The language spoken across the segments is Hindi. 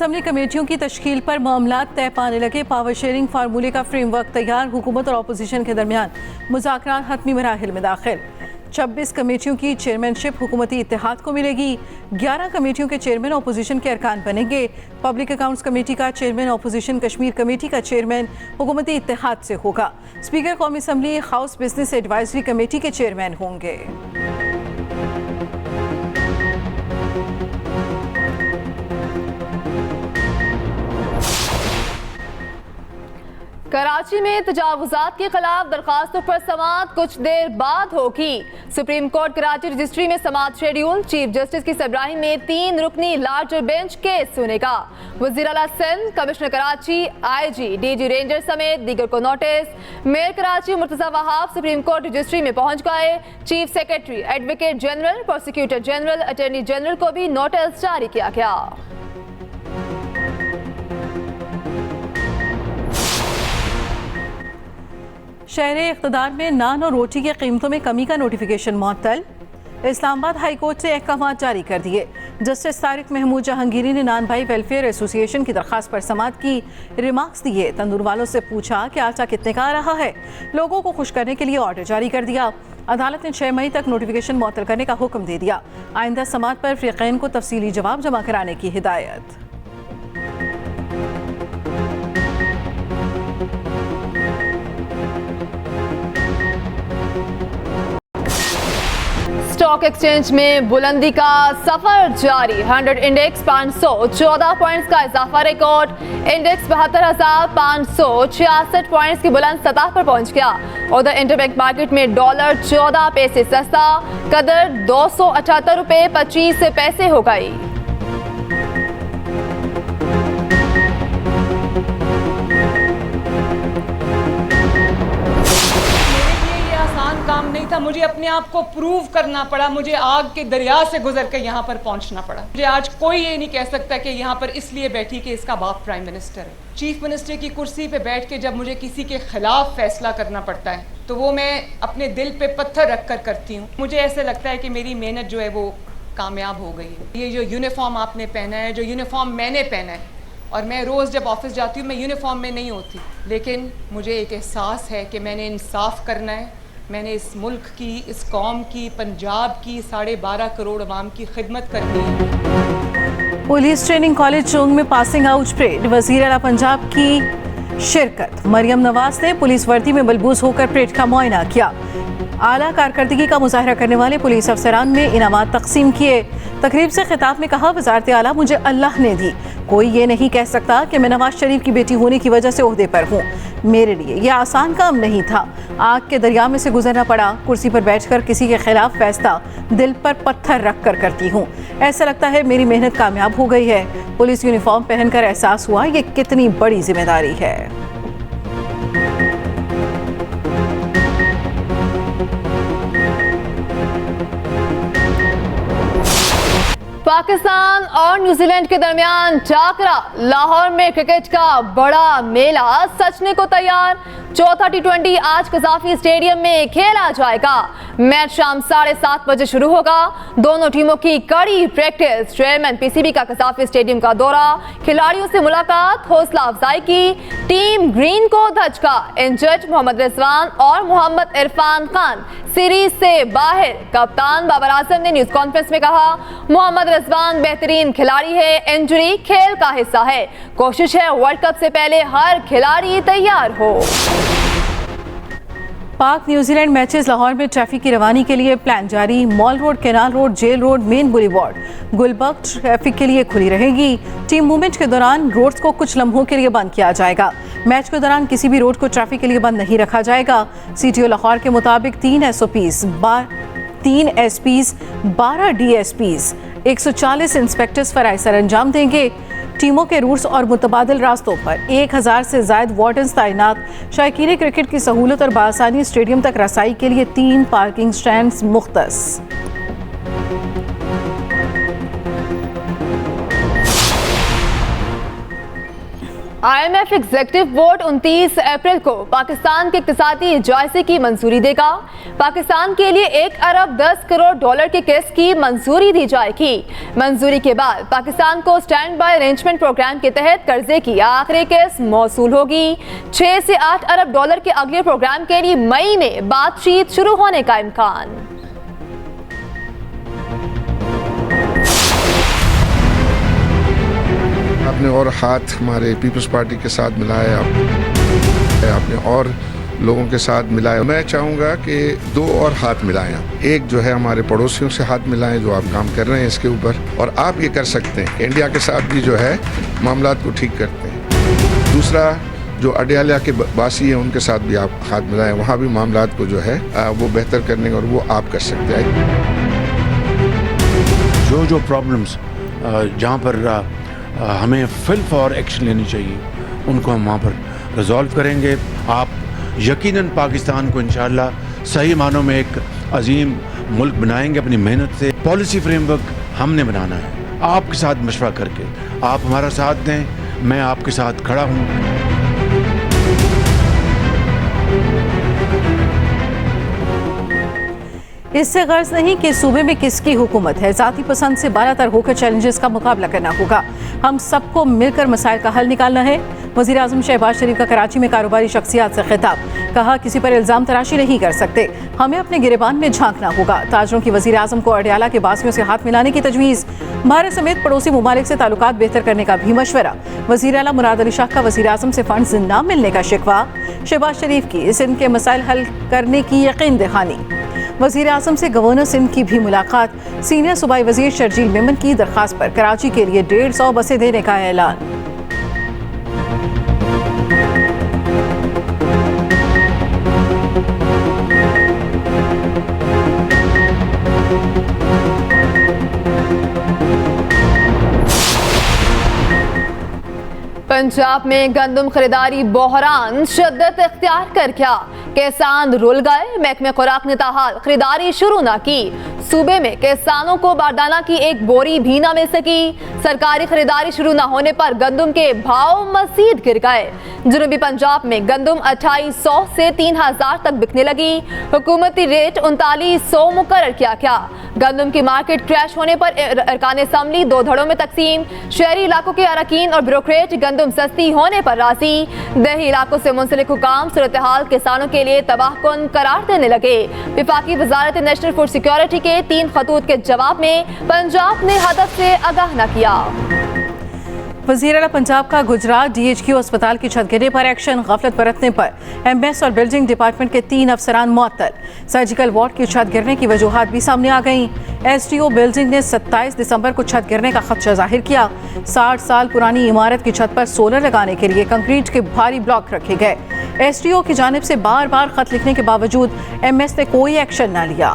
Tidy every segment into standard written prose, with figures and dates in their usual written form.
असम्बली कमेटियों की तश्कील पर मामला तय पाने लगे। पावर शेयरिंग फार्मूले का फ्रेमवर्क तैयार, हुकूमत और अपोजिशन के दरमियान मुज़ाकरात हतमी मराहिल में दाखिल। 26 कमेटियों की चेयरमैनशिप हुकूमती इत्तेहाद को मिलेगी। 11 कमेटियों के चेयरमैन अपोजिशन के अरकान बनेंगे। पब्लिक अकाउंट्स कमेटी का चेयरमैन अपोजिशन, कश्मीर कमेटी का चेयरमैन हुकूमती इत्तेहाद से होगा। स्पीकर कौमी assembly house business advisory committee के चेयरमैन होंगे। कराची में तजावुजात के खिलाफ दरखास्तों पर समाअत कुछ देर बाद होगी। सुप्रीम कोर्ट कराची रजिस्ट्री में समाअत शेड्यूल। चीफ जस्टिस की सरबराही में 3 रुकनी लार्जर बेंच केस सुनेगा। वज़ीर आला Sindh, commissioner Karachi, IG, DG ranger समेत दीगर को notice. Mayor Karachi Murtaza Wahab supreme court registry में पहुंच गए। Chief secretary, advocate general, prosecutor general, attorney general को भी नोटिस जारी किया गया। शहर इक़्तिदार में नान और रोटी की कीमतों में कमी का नोटिफिकेशन मुअत्तल। इस्लामाबाद हाई कोर्ट से अहकाम जारी कर दिए। जस्टिस तारिक महमूद जहांगीरी ने नान भाई वेलफेयर एसोसिएशन की दरख्वास्त पर समाअत की। रिमार्क्स दिए। तंदूर वालों से पूछा कि आटा कितने का आ रहा है। लोगों को खुश करने के लिए ऑर्डर जारी कर दिया। अदालत ने 6 मई तक नोटिफिकेशन मुअत्तल करने का हुक्म दे दिया। आइंदा समाअत पर फ़रीक़ैन को तफसीली जवाब जमा कराने की हिदायत। स्टॉक एक्सचेंज में बुलंदी का सफर जारी। 100 इंडेक्स 514 पॉइंट्स का इजाफा रिकॉर्ड। इंडेक्स 72,566 पॉइंट्स की बुलंद सतह पर पहुंच गया। उधर इंटरबैंक मार्केट में डॉलर 14 पैसे सस्ता, कदर 278 रुपये 25 पैसे हो गई। काम नहीं था, मुझे अपने आप को प्रूव करना पड़ा। मुझे आग के दरिया से गुजर कर यहाँ पर पहुँचना पड़ा। मुझे आज कोई ये नहीं कह सकता कि यहाँ पर इसलिए बैठी कि इसका बाप प्राइम मिनिस्टर है। चीफ मिनिस्टर की कुर्सी पे बैठ के जब मुझे किसी के खिलाफ फैसला करना पड़ता है तो वो मैं अपने दिल पे पत्थर रख कर करती हूँ। मुझे ऐसे लगता है कि मेरी मेहनत जो है वो कामयाब हो गई है। ये जो यूनिफॉर्म आपने पहना है, जो यूनिफॉर्म मैंने पहना है, और मैं रोज़ जब ऑफिस जाती हूँ मैं यूनिफॉर्म में नहीं होती, लेकिन मुझे एक एहसास है कि मैंने इंसाफ करना है। मैंने इस मुल्क की, इस कौम की, पंजाब की 12.5 करोड़ अवाम की खिदमत करनी है। पुलिस ट्रेनिंग कॉलेज चोंग में पासिंग आउट परेड। वज़ीर आला पंजाब की शिरकत। मरियम नवाज ने पुलिस वर्दी में मलबूस होकर परेड का मुआयना किया। आला कारकर्दगी का मुजाहरा करने वाले पुलिस अफसरान में इनामात तकसीम किए। तकरीब से खिताब में कहा, वज़ारत आला मुझे अल्लाह ने दी। कोई ये नहीं कह सकता कि मैं नवाज शरीफ की बेटी होने की वजह से ओहदे पर हूँ। मेरे लिए यह आसान काम नहीं था। आग के दरिया में से गुजरना पड़ा। कुर्सी पर बैठकर किसी के खिलाफ फैसला दिल पर पत्थर रख कर करती हूँ। ऐसा लगता है मेरी मेहनत कामयाब हो गई है। पुलिस यूनिफॉर्म पहनकर एहसास हुआ ये कितनी बड़ी जिम्मेदारी है। पाकिस्तान और न्यूजीलैंड के दरमियान टाकरा। लाहौर में क्रिकेट का बड़ा मेला सजने को तैयार। चौथा T20 आज कजाफी स्टेडियम में खेला जाएगा। मैच शाम 7:30 बजे शुरू होगा। दोनों टीमों की कड़ी प्रैक्टिस। चेयरमैन PCB का कजाफी स्टेडियम का दौरा, खिलाड़ियों से मुलाकात, हौसला अफजाई की। टीम ग्रीन को धचका। इंजर्ड मोहम्मद रिजवान और मोहम्मद इरफान खान सीरीज से बाहर। कप्तान बाबर आजम ने न्यूज कॉन्फ्रेंस में कहा, मोहम्मद रिजवान बेहतरीन खिलाड़ी है, इंजरी खेल का हिस्सा है। कोशिश है वर्ल्ड कप से पहले हर खिलाड़ी तैयार हो। पाक न्यूजीलैंड मैचेस। लाहौर में ट्रैफिक की रवानी के लिए प्लान जारी। Mall road, canal road, jail road, main boulevard, Gulberg traffic के लिए खुली रहेगी। टीम मूवमेंट के दौरान रोड्स को कुछ लम्हों के लिए बंद किया जाएगा। मैच के दौरान किसी भी रोड को ट्रैफिक के लिए बंद नहीं रखा जाएगा। CTO लाहौर के मुताबिक 3 SOPs, 3 SPs, 12 DSPs, 140 inspectors फराइज sir अंजाम देंगे। टीमों के रूट्स और मुतबादिल रास्तों पर 1000 से ज़ायद वार्डन्स तैनात। शायकीन क्रिकेट की सहूलत और बासानी स्टेडियम तक रसाई के लिए 3 पार्किंग स्टैंड्स मुख्तस। IMF एग्जीक्यूटिव बोर्ड 29 अप्रैल को पाकिस्तान के इक्तिसादी जायजे की मंजूरी देगा। पाकिस्तान के लिए 1 अरब 10 करोड़ डॉलर के किस्त की मंजूरी दी जाएगी। मंजूरी के बाद पाकिस्तान को स्टैंड बाय अरेंजमेंट प्रोग्राम के तहत कर्जे की आखिरी किस्त मौसूल होगी। 6 से 8 अरब डॉलर के अगले प्रोग्राम के लिए मई में बातचीत शुरू होने का इम्कान। आपने और हाथ हमारे पीपल्स पार्टी के साथ मिलाया, आपने और लोगों के साथ मिलाया। मैं चाहूँगा कि 2 और हाथ मिलाएं। एक जो है हमारे पड़ोसियों से हाथ मिलाएं जो आप काम कर रहे हैं इसके ऊपर, और आप ये कर सकते हैं इंडिया के साथ भी जो है मामलात को ठीक करते हैं। दूसरा जो अडयाला के वासी हैं उनके साथ भी आप हाथ मिलाएं, वहाँ भी मामलात को जो है वो बेहतर करने और वो आप कर सकते हैं। जो प्रॉब्लम्स जहाँ पर हमें फिल फॉर एक्शन लेनी चाहिए उनको हम वहाँ पर रिजॉल्व करेंगे। आप यकीनन पाकिस्तान को इंशाअल्लाह सही मानों में एक अजीम मुल्क बनाएंगे अपनी मेहनत से। पॉलिसी फ्रेमवर्क हमने बनाना है आपके साथ मशवरा करके। आप हमारा साथ दें, मैं आपके साथ खड़ा हूँ। इससे गर्ज नहीं कि सूबे में किसकी हुकूमत है, जाती पसंद से बालातर होकर चैलेंजेस का मुकाबला करना होगा। हम सबको मिलकर मसाइल का हल निकालना है। वज़ीर आज़म शहबाज शरीफ का कराची में कारोबारी शख्सियात से खिताब, कहा किसी पर इल्ज़ाम तराशी नहीं कर सकते, हमें अपने गिरेबान में झांकना होगा। ताजरों की वज़ीर आज़म को अडयाला के बासियों से हाथ मिलाने की तजवीज़, भारत समेत पड़ोसी ममालिक से ताल्लुकात बेहतर करने का भी मशवरा। वज़ीर आला मुराद अली शाह का वज़ीर आज़म से फंड्स न मिलने का शिकवा। शहबाज शरीफ की सिंध के मसाइल हल करने की यकीन दहानी। वज़ीर आज़म से गवर्नर सिंध की भी मुलाकात। सीनियर सूबाई वज़ीर शर्जील मेमन की दरख्वास्त पर कराची के लिए 150 बसें देने का ऐलान। पंजाब में गंदम खरीदारी बहरान शिद्दत इख्तियार कर गया। किसान रुल गए, महकमे खुराक ने ताहाल खरीदारी शुरू न की। सूबे में किसानों को बारदाना की 1 बोरी भी न मिल सकी। सरकारी खरीदारी शुरू न होने पर गंदम के भाव मजीद गिर गए। जनूबी पंजाब में गंदम 2800 से 3000 तक बिकने लगी। हुकूमती रेट 3900 मुकर्रर किया गया। गंदम की मार्केट क्रैश होने पर अरकान असम्बली 2 धड़ों में तकसीम। शहरी इलाकों के अरकान और ब्यूरोक्रेट गंदम सस्ती होने पर राजी। देही इलाकों से मुंसलिक हुकाम सूरत हाल किसानों के लिए तबाहकुन करार देने लगे। विफाकी वजारत नेशनल फूड सिक्योरिटी के 3 खतूत के जवाब में पंजाब ने हदफ से आगाह न किया। वज़ीर आला पंजाब का गुजरात DHQ अस्पताल की छत गिरने पर एक्शन। गफलत बरतने पर MS और बिल्डिंग डिपार्टमेंट के 3 अफसरान मुअत्तल। सर्जिकल वार्ड की छत गिरने की वजूहात भी सामने आ गईं। SDO बिल्डिंग ने 27 दिसंबर को छत गिरने का खदशा जाहिर किया। 60 साल पुरानी इमारत की छत पर सोलर लगाने के लिए कंक्रीट के भारी ब्लॉक रखे गए। SDO की जानिब से बार बार खत लिखने के बावजूद MS ने कोई एक्शन न लिया।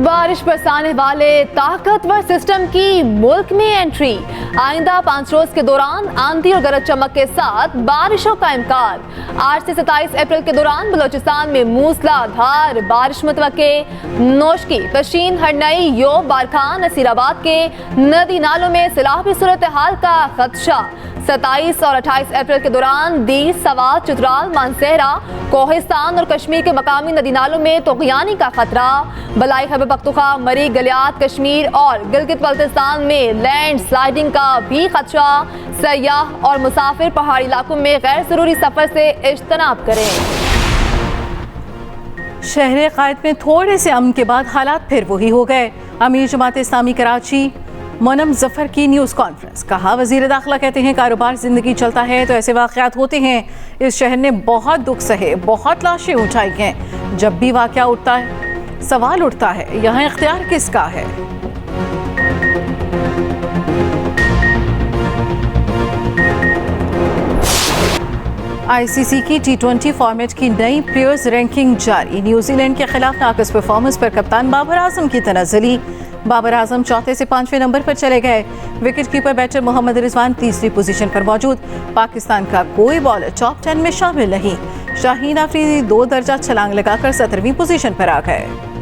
बारिश बरसाने वाले ताकतवर सिस्टम की मुल्क में एंट्री। आइंदा 5 रोज के दौरान आंधी और गरज चमक के साथ बारिशों का इम्कान। 8 से 27 अप्रैल के दौरान बलोचिस्तान में मूसलाधार बारिश मुतवक्के। नोशकी, पशीन, हरनई, योब, बारखान, नसीराबाद के नदी नालों में सैलाबी सूरत हाल का खदशा। 27 और 28 अप्रैल के दौरान दीस, सवात, चित्राल, मानसेहरा, कोहिस्तान और कश्मीर के मकामी नदी नालों में तोगयानी का खतरा। बलाई खैबर पख्तूनख्वा, मरी, गलियात, कश्मीर और गिलगित बल्तिस्तान में लैंड स्लाइडिंग का भी खदशा। सयाह और मुसाफिर पहाड़ी इलाकों में गैर जरूरी सफर से इज्तनाब करें। शहर कायद में थोड़े से अमन के बाद हालात फिर वही हो गए। अमीर जमात इस्लामी कराची मोनम जफर की न्यूज़ कॉन्फ्रेंस, कहा वज़ीर दाखिला कहते हैं कारोबार ज़िंदगी चलता है तो ऐसे वाक़यात होते हैं। इस शहर ने बहुत दुख सहे, बहुत लाशें उठाई हैं। जब भी वाक़या उठता है सवाल उठता है यहाँ इख्तियार किसका है। ICC की T20 फॉर्मेट की नई प्लेयर्स रैंकिंग जारी। न्यूजीलैंड के खिलाफ नाक़िस परफॉर्मेंस पर कप्तान बाबर आजम की तनज़्ज़ुली। बाबर आजम चौथे से 5वें नंबर पर चले गए। Wicket keeper batter Mohammad Rizwan तीसरी पोजीशन पर मौजूद। पाकिस्तान का कोई बॉलर टॉप 10 में शामिल नहीं। शाहीन अफरीदी 2 दर्जा छलांग लगाकर 17वीं पोजीशन पर आ गए।